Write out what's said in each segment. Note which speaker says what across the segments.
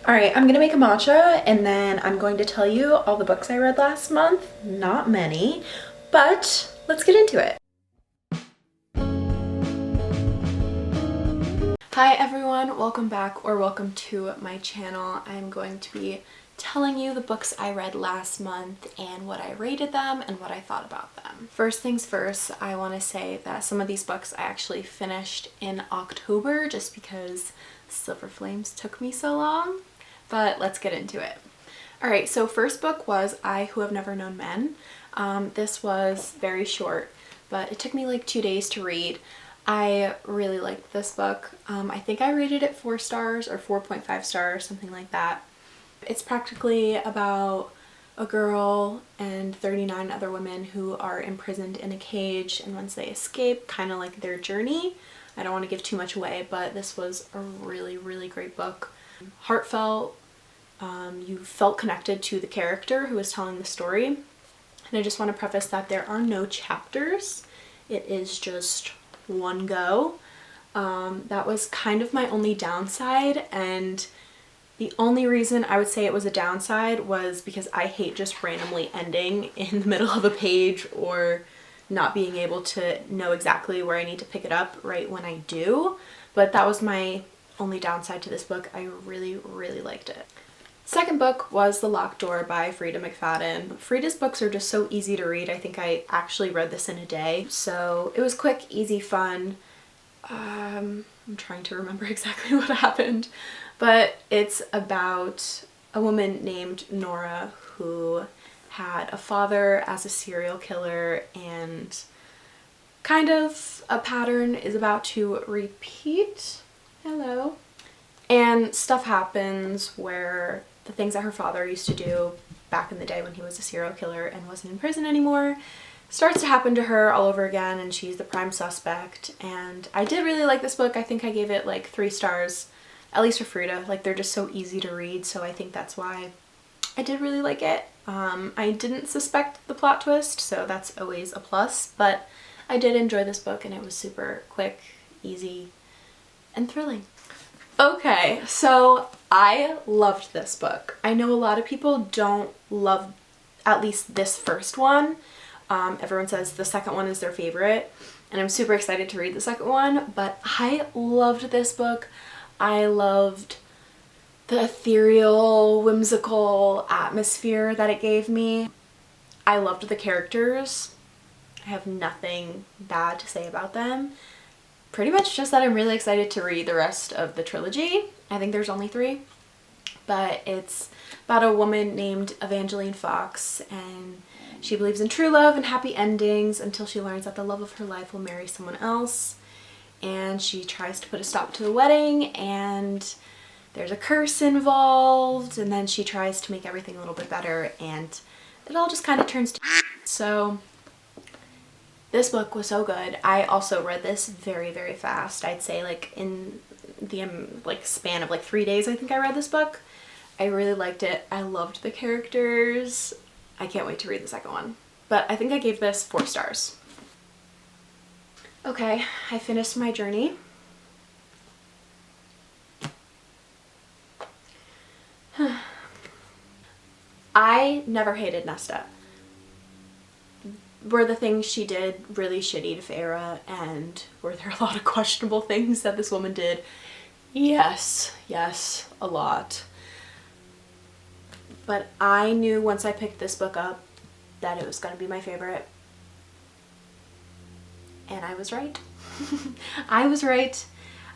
Speaker 1: Alright, I'm gonna make a matcha and then I'm going to tell you all the books I read last month. Not many, but let's get into it. Hi everyone, welcome back or welcome to my channel. I'm going to be telling you the books I read last month and what I rated them and what I thought about them. First things first, I want to say that some of these books I actually finished in October just because Silver Flames took me so long. But let's get into it. Alright, so first book was I Who Have Never Known Men. This was very short, but it took me like 2 days to read. I really liked this book. I think I rated it 4 stars or 4.5 stars, something like that. It's practically about a girl and 39 other women who are imprisoned in a cage, and once they escape, kind of like their journey. I don't want to give too much away, but this was a really, really great book. Heartfelt. You felt connected to the character who was telling the story. And I just want to preface that there are no chapters. It is just one go. That was kind of my only downside, and the only reason I would say it was a downside was because I hate just randomly ending in the middle of a page or not being able to know exactly where I need to pick it up right when I do. But that was my only downside to this book. I really, really liked it. Second book was The Locked Door by Freida McFadden. Freida's books are just so easy to read. I think I actually read this in a day. So it was quick, easy, fun. I'm trying to remember exactly what happened, but it's about a woman named Nora who had a father as a serial killer, and kind of a pattern is about to repeat. Hello. And stuff happens where the things that her father used to do back in the day when he was a serial killer and wasn't in prison anymore starts to happen to her all over again, and she's the prime suspect. And I did really like this book. I think I gave it like 3 stars, at least for Freida. Like, they're just so easy to read, so I think that's why I did really like it. I didn't suspect the plot twist, so that's always a plus, but I did enjoy this book and it was super quick, easy, and thrilling. Okay, so I loved this book. I know a lot of people don't love at least this first one. Everyone says the second one is their favorite, and I'm super excited to read the second one, but I loved this book. I loved the ethereal, whimsical atmosphere that it gave me. I loved the characters. I have nothing bad to say about them. Pretty much just that I'm really excited to read the rest of the trilogy. I think there's only 3, but it's about a woman named Evangeline Fox, and she believes in true love and happy endings until she learns that the love of her life will marry someone else, and she tries to put a stop to the wedding, and there's a curse involved, and then she tries to make everything a little bit better, and it all just kind of turns to so. This book was so good. I also read this very, very fast. I'd say like in the span of like 3 days I think I read this book. I really liked it. I loved the characters. I can't wait to read the second one. But I think I gave this 4 stars. Okay, I finished my journey. I never hated Nesta. Were the things she did really shitty to Feyre, and were there a lot of questionable things that this woman did? Yes, a lot. But I knew once I picked this book up that it was going to be my favorite. And I was right. I was right.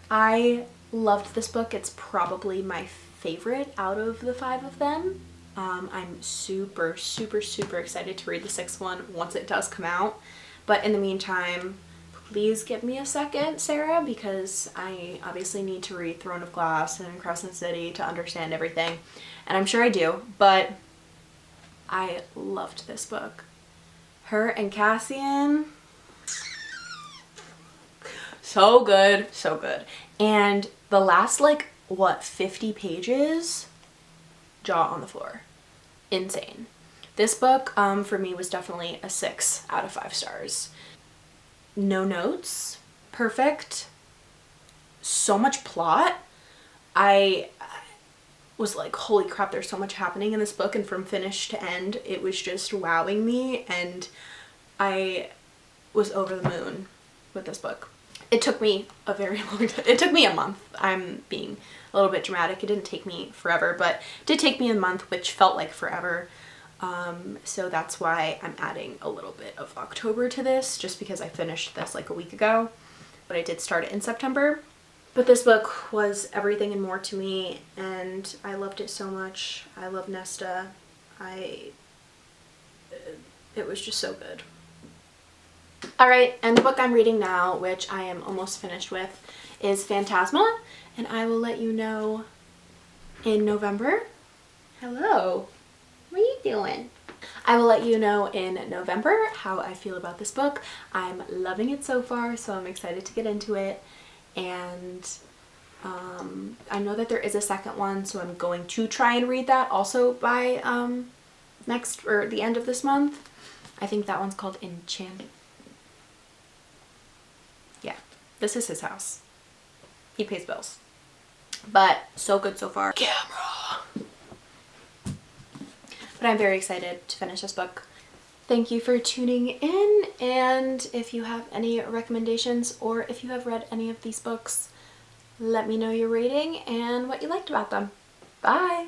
Speaker 1: I loved this book. It's probably my favorite out of the 5 of them. I'm super, super, super excited to read the 6th one once it does come out. But in the meantime, please give me a second, Sarah, because I obviously need to read Throne of Glass and Crescent City to understand everything. And I'm sure I do, but I loved this book. Her and Cassian, so good, so good. And the last, like, what, 50 pages? Jaw on the floor. Insane. This book, for me, was definitely a 6 out of 5 stars. No notes. Perfect. So much plot. was like, holy crap, there's so much happening in this book, and from finish to end it was just wowing me, and I was over the moon with this book. It took me a very long time. It took me a month. I'm being a little bit dramatic. It didn't take me forever, but it did take me a month, which felt like forever. So that's why I'm adding a little bit of October to this, just because I finished this like a week ago, but I did start it in September. But this book was everything and more to me, and I loved it so much. I love Nesta. It was just so good. Alright, and the book I'm reading now, which I am almost finished with, is Phantasma, and I will let you know in November. Hello. What are you doing? I will let you know in November how I feel about this book. I'm loving it so far, so I'm excited to get into it. And I know that there is a second one, so I'm going to try and read that also by the end of this month. I think that one's called Enchant. Yeah, this is his house. He pays bills. But so good so far. Camera! But I'm very excited to finish this book. Thank you for tuning in, and if you have any recommendations or if you have read any of these books, let me know your rating and what you liked about them. Bye!